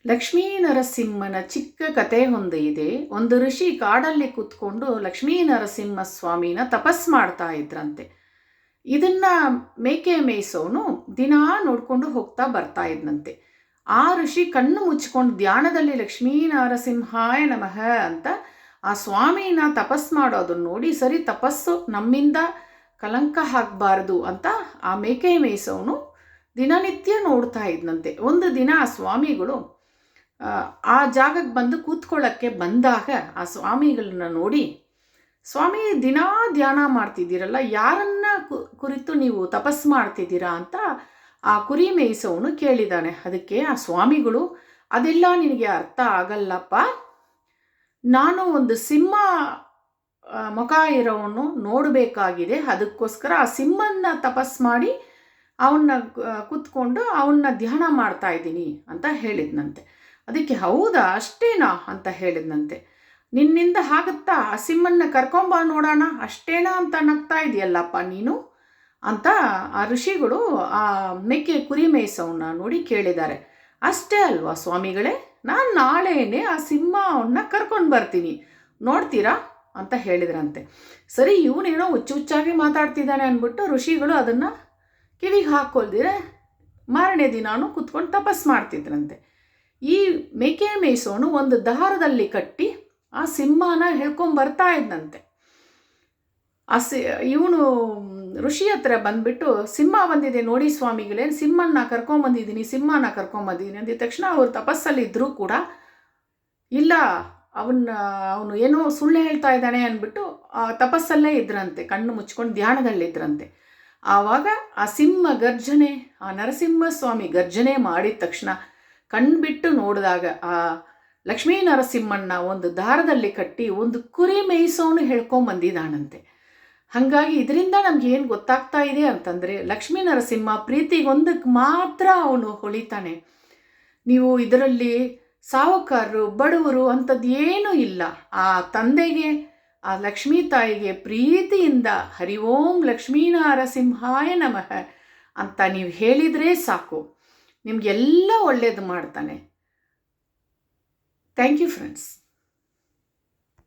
ಲಕ್ಷ್ಮೀ ನರಸಿಂಹನ ಚಿಕ್ಕ ಕತೆ ಒಂದು ಇದೆ. ಒಂದು ಋಷಿ ಕಾಡಲ್ಲಿ ಕೂತ್ಕೊಂಡು ಲಕ್ಷ್ಮೀ ನರಸಿಂಹ ಸ್ವಾಮಿನ ತಪಸ್ ಮಾಡ್ತಾ ಇದ್ರಂತೆ. ಇದನ್ನ ಮೇಕೆ ಮೇಯಿಸೋನು ದಿನಾ ನೋಡ್ಕೊಂಡು ಹೋಗ್ತಾ ಬರ್ತಾ ಇದ್ನಂತೆ. ಆ ಋಷಿ ಕಣ್ಣು ಮುಚ್ಕೊಂಡು ಧ್ಯಾನದಲ್ಲಿ ಲಕ್ಷ್ಮೀ ನರಸಿಂಹಾಯ ನಮಃ ಅಂತ ಆ ಸ್ವಾಮಿನ ತಪಸ್ ಮಾಡೋದನ್ನ ನೋಡಿ, ಸರಿ ತಪಸ್ಸು ನಮ್ಮಿಂದ ಕಲಂಕ ಹಾಕಬಾರ್ದು ಅಂತ ಆ ಮೇಕೆ ಮೇಯಿಸೋನು ದಿನನಿತ್ಯ ನೋಡ್ತಾ ಇದ್ನಂತೆ. ಒಂದು ದಿನ ಆ ಸ್ವಾಮಿಗಳು ಆ ಜಾಗಕ್ಕೆ ಬಂದು ಕೂತ್ಕೊಳ್ಳೋಕ್ಕೆ ಬಂದಾಗ ಆ ಸ್ವಾಮಿಗಳನ್ನ ನೋಡಿ, ಸ್ವಾಮಿ ದಿನಾ ಧ್ಯಾನ ಮಾಡ್ತಿದ್ದೀರಲ್ಲ, ಯಾರನ್ನ ಕುರಿತು ನೀವು ತಪಸ್ ಮಾಡ್ತಿದ್ದೀರಾ ಅಂತ ಆ ಕುರಿ ಮೇಯಿಸೋನು ಕೇಳಿದಾನೆ. ಅದಕ್ಕೆ ಆ ಸ್ವಾಮಿಗಳು, ಅದೆಲ್ಲ ನಿನಗೆ ಅರ್ಥ ಆಗಲ್ಲಪ್ಪ, ನಾನು ಒಂದು ಸಿಂಹ ಮುಖ ಇರೋವನು ನೋಡಬೇಕಾಗಿದೆ, ಅದಕ್ಕೋಸ್ಕರ ಆ ಸಿಂಹನ ತಪಸ್ ಮಾಡಿ ಅವನ್ನ ಕೂತ್ಕೊಂಡು ಅವನ್ನ ಧ್ಯಾನ ಮಾಡ್ತಾ ಇದ್ದೀನಿ ಅಂತ ಹೇಳಿದ್ನಂತೆ. ಅದಕ್ಕೆ ಹೌದಾ ಅಷ್ಟೇನಾ ಅಂತ ಹೇಳಿದ್ನಂತೆ. ನಿನ್ನಿಂದ ಆಗುತ್ತಾ, ಆ ಸಿಂಹನ್ನ ಕರ್ಕೊಂಬ ನೋಡೋಣ, ಅಷ್ಟೇನಾ ಅಂತ ನಗ್ತಾ ಇದೆಯಲ್ಲಪ್ಪ ನೀನು ಅಂತ ಆ ಋಷಿಗಳು ಆ ಮೇಕೆ ಕುರಿ ಮೇಯಿಸೋವನ್ನ ನೋಡಿ ಕೇಳಿದ್ದಾರೆ. ಅಷ್ಟೇ ಅಲ್ವಾ ಸ್ವಾಮಿಗಳೇ, ನಾನು ನಾಳೆನೇ ಆ ಸಿಂಹವನ್ನ ಕರ್ಕೊಂಡು ಬರ್ತೀನಿ, ನೋಡ್ತೀರಾ ಅಂತ ಹೇಳಿದ್ರಂತೆ. ಸರಿ, ಇವನೇನೋ ಹುಚ್ಚಾಗಿ ಮಾತಾಡ್ತಿದ್ದಾನೆ ಅಂದ್ಬಿಟ್ಟು ಋಷಿಗಳು ಅದನ್ನು ಕಿವಿಗೆ ಹಾಕ್ಕೊಳ್ದಿರೆ ಮಾರನೇ ದಿನಾನು ಕೂತ್ಕೊಂಡು ತಪಸ್ ಮಾಡ್ತಿದ್ರಂತೆ. ಈ ಮೇಕೆ ಮೇಯಿಸೋನು ಒಂದು ದಾರದಲ್ಲಿ ಕಟ್ಟಿ ಆ ಸಿಂಹನ ಹೇಳ್ಕೊಂಬರ್ತಾ ಇದ್ದಂತೆ. ಇವನು ಋಷಿ ಹತ್ರ ಬಂದ್ಬಿಟ್ಟು, ಸಿಂಹ ಬಂದಿದೆ ನೋಡಿ ಸ್ವಾಮಿಗಳೇ, ಸಿಂಹನ ಕರ್ಕೊಂಬಂದಿದ್ದೀನಿ ಅಂದಿದ ತಕ್ಷಣ ಅವರು ತಪಸ್ಸಲ್ಲಿ ಇದ್ರೂ ಕೂಡ ಇಲ್ಲ, ಅವನು ಏನೋ ಸುಳ್ಳು ಹೇಳ್ತಾ ಇದ್ದಾನೆ ಅಂದ್ಬಿಟ್ಟು ಆ ತಪಸ್ಸಲ್ಲೇ ಇದ್ರಂತೆ, ಕಣ್ಣು ಮುಚ್ಕೊಂಡು ಧ್ಯಾನದಲ್ಲಿದ್ರಂತೆ. ಆವಾಗ ಆ ಸಿಂಹ ಗರ್ಜನೆ, ಆ ನರಸಿಂಹಸ್ವಾಮಿ ಗರ್ಜನೆ ಮಾಡಿದ ತಕ್ಷಣ ಕಣ್ಬಿಟ್ಟು ನೋಡಿದಾಗ ಆ ಲಕ್ಷ್ಮೀ ನರಸಿಂಹನ್ನ ಒಂದು ದಾರದಲ್ಲಿ ಕಟ್ಟಿ ಒಂದು ಕುರಿ ಮೇಯಿಸೋನು ಹೇಳ್ಕೊಂಬಂದಿದ್ದಾನಂತೆ. ಹಾಗಾಗಿ ಇದರಿಂದ ನಮ್ಗೆ ಏನು ಗೊತ್ತಾಗ್ತಾ ಇದೆ ಅಂತಂದರೆ, ಲಕ್ಷ್ಮೀ ನರಸಿಂಹ ಪ್ರೀತಿಗೊಂದಕ್ಕೆ ಮಾತ್ರ ಅವನು ಹೊಳಿತಾನೆ. ನೀವು ಇದರಲ್ಲಿ ಸಾಹುಕಾರರು ಬಡವರು ಅಂಥದ್ದು ಏನೂ ಇಲ್ಲ. ಆ ತಂದೆಗೆ, ಆ ಲಕ್ಷ್ಮೀ ತಾಯಿಗೆ ಪ್ರೀತಿಯಿಂದ ಹರಿ ಓಂ ಲಕ್ಷ್ಮೀ ನರಸಿಂಹಾಯ ನಮಃ ಅಂತ ನೀವು ಹೇಳಿದರೆ ಸಾಕು, ನಿಮಗೆಲ್ಲ ಒಳ್ಳೇದು ಮಾಡ್ತಾನೆ. Thank you friends.